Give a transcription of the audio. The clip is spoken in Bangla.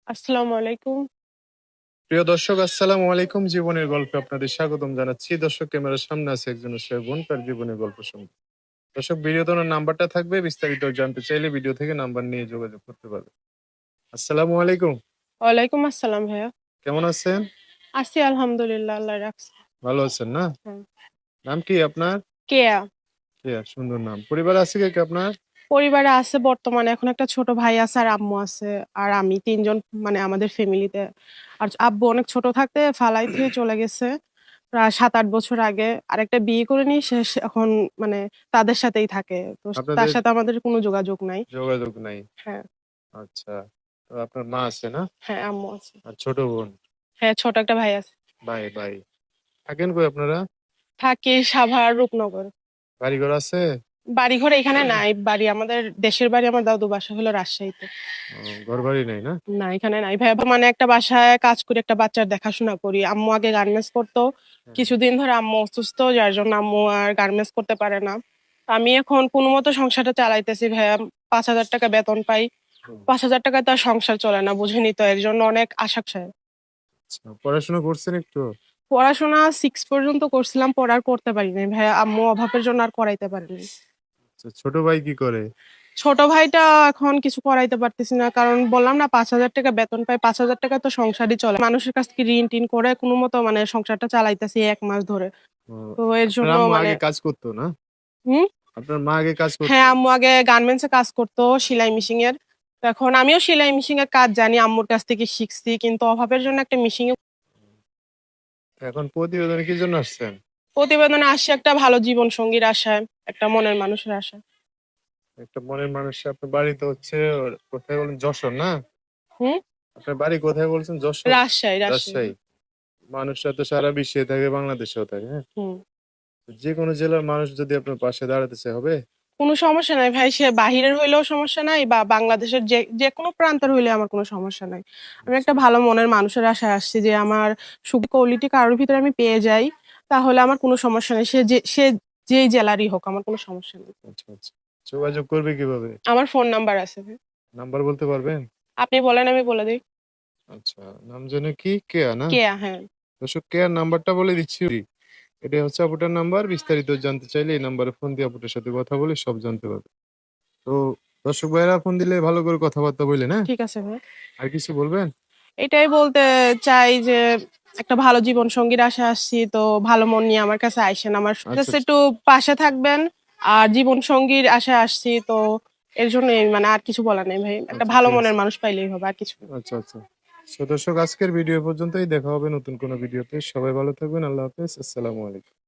আসসালামু আলাইকুম। প্রিয় দর্শক, আসসালামু আলাইকুম। জীবনের গল্পে আপনাদের স্বাগতম জানাচ্ছি। দর্শক, ক্যামেরার সামনে আছে একজন অসহায় বোন, তার জীবনের গল্প শুনবে। দর্শক, ভিডিওতে ওনার নাম্বারটা থাকবে, বিস্তারিত জানতে চাইলে ভিডিও থেকে নাম্বার নিয়ে যোগাযোগ করতে পারবে। আসসালামু আলাইকুম। ওয়ালাইকুম আসসালাম ভাইয়া। কেমন আছেন? আছি আলহামদুলিল্লাহ, আল্লাহ রাখছে। ভালো আছেন না? হ্যাঁ। নাম কি আপনার? কেয়া। সুন্দর নাম। পরিবার আছে কে কে আপনার? পরিবারে আছে বর্তমানে এখন একটা ছোট ভাই আছে আর আম্মু আছে। আর আমি ৩ জন মানে আমাদের ফ্যামিলিতে। আর আব্বু অনেক ছোট থাকতে ফালাই থুয়ে চলে গেছে। প্রায় ৭-৮ বছর আগে। আরেকটা বিয়ে করে নিয়ে সে এখন মানে তাদের সাথেই থাকে। তো তার আপনাদের সাথে আমাদের কোনো যোগাযোগ নাই। যোগাযোগ নাই। হ্যাঁ, আচ্ছা। তো আপনার মা আছে না? হ্যাঁ আম্মু আছে। আর ছোট বোন? হ্যাঁ, ছোট একটা ভাই আছে। ভাই ভাই থাকেন কই আপনারা? থাকি সাভার, রূপনগর। বাড়িঘর আছে? বাড়িঘর এখানে নাই। বাড়ি আমাদের দেশের বাড়ি আমার দাদু বাসা হলো রাজশাহীতে। ঘর বাড়ি নাই না? না এখানে নাই ভাই। মানে একটা বাসায় কাজ করি, একটা বাচ্চার দেখাশোনা করি। আম্মু আগে গার্মেন্টস করতো। হ্যাঁ। কিছুদিন ধরে আম্মু অসুস্থ, যার জন্য আম্মু আর গার্মেন্টস করতে পারে না। আমি এখন কোনোমতে সংসারটা চালাইতেছি ভাইয়া। ৫,০০০ টাকা বেতন পাই। হুম। ৫,০০০ টাকায় তো আর সংসার চলে না, বুঝেনি তো। এর জন্য অনেক আশা চায়। আচ্ছা, পড়াশোনা করছেন একটু? পড়াশোনা 6 পর্যন্ত করছিলাম, পরে আর করতে পারি নাই ভাইয়া। আম্মু অভাবের জন্য আর করাইতে পারিনি। আচ্ছা, ছোট ভাই কি করে? ছোট ভাইটা এখন কিছু করাইতে পারতেছি না। কারণ বললাম না ৫,০০০ টাকা বেতন পাই। ৫,০০০ টাকায় তো সংসারই চলে। মানুষের কাছ থেকে ঋণ-টিন করে কোনমতো মানে সংসারটা চালাইতেছি ১ মাস ধরে। ও, তো এর আপনার জন্য আম্মু মানে আগে কাজ করতো না? হুম? আপনার মা আগে কাজ হ্যাঁ, করতো? আম্মু আগে গার্মেন্টস এ কাজ করতো, সেলাই মেশিন এর। তো এখন আমিও সেলাই মেশিন এর কাজ জানি, আম্মুর কাছ থেকে শিখছি। কিন্তু অভাবের জন্য একটা মেশিন এ এখন প্রতিবেদনে কি জন্য আসছেন? প্রতিবেদনে আসছে একটা ভালো জীবন সঙ্গীর আশায়, একটা মনের মানুষের আশায়। একটা মনের মানুষ। আপনার বাড়ি তো হচ্ছে কোথায় বলেন, যশোর না? হুম? আপনার বাড়ি কোথায় বলছেন, যশোর? রাজশাহী, রাজশাহী। রাজশাহী। মানুষরা তো সারা বিশ্বে থাকে, বাংলাদেশেও থাকে, হ্যাঁ। হুম। যে কোনো জেলার মানুষ যদি আপনার পাশে দাঁড়াতে চায়, হবে? কোনো সমস্যা নাই ভাই। সে বাহিরের হইলেও সমস্যা নাই বা বাংলাদেশের যেকোনো প্রান্তের হইলে আমার কোনো সমস্যা নাই। আমি আচ্ছা একটা ভালো মনের মানুষের আশায় আসছি যে আমার সুখ কোয়ালিটি কারোর ভিতরে আমি পেয়ে যাই, তাহলে আমার কোনো সমস্যা নেই। সে যেই জেলারই হোক, আমার কোনো সমস্যা নেই। আচ্ছা আচ্ছা। যোগাযোগ করবে কিভাবে? আমার ফোন নাম্বার আছে ভাই। নাম্বার বলতে পারবেন? আপনি বলেন, আমি বলে দিই। আচ্ছা। নাম যেন কি, কেয়া না? কেয়া, হ্যাঁ। দর্শক, কেয়ার নাম্বারটা বলে দিচ্ছি। এটা হচ্ছে আপুটার নাম্বার। বিস্তারিত জানতে চাইলে এই নাম্বারে ফোন দিয়ে আপুটার সাথে কথা বলে সব জানতে পারবে। তো দর্শক ভাইরা ফোন দিলে ভালো করে কথাবার্তা বললেন, হ্যাঁ। ঠিক আছে ভাই। আর কিছু বলবেন? এটাই বলতে চাই যে একটা ভালো জীবন সঙ্গীর আশায় আসছি, তো ভালো মন নিয়ে আমার কাছে আইসেন। আমার আচ্ছা জাস্ট আচ্ছা। একটু পাশে থাকবেন। আর জীবন সঙ্গীর আশায় আসছি, তো এর জন্যই মানে আর কিছু বলার নেই ভাই। একটা আচ্ছা ভালো ঠিক আছে। মনের মানুষ পাইলেই হবে, আর কিছু না। আচ্ছা আচ্ছা। দর্শক, আজকের ভিডিও পর্যন্তই। দেখা হবে নতুন কোনো ভিডিওতে। সবাই ভালো থাকবেন। আল্লাহ হাফেজ। আসসালামু আলাইকুম।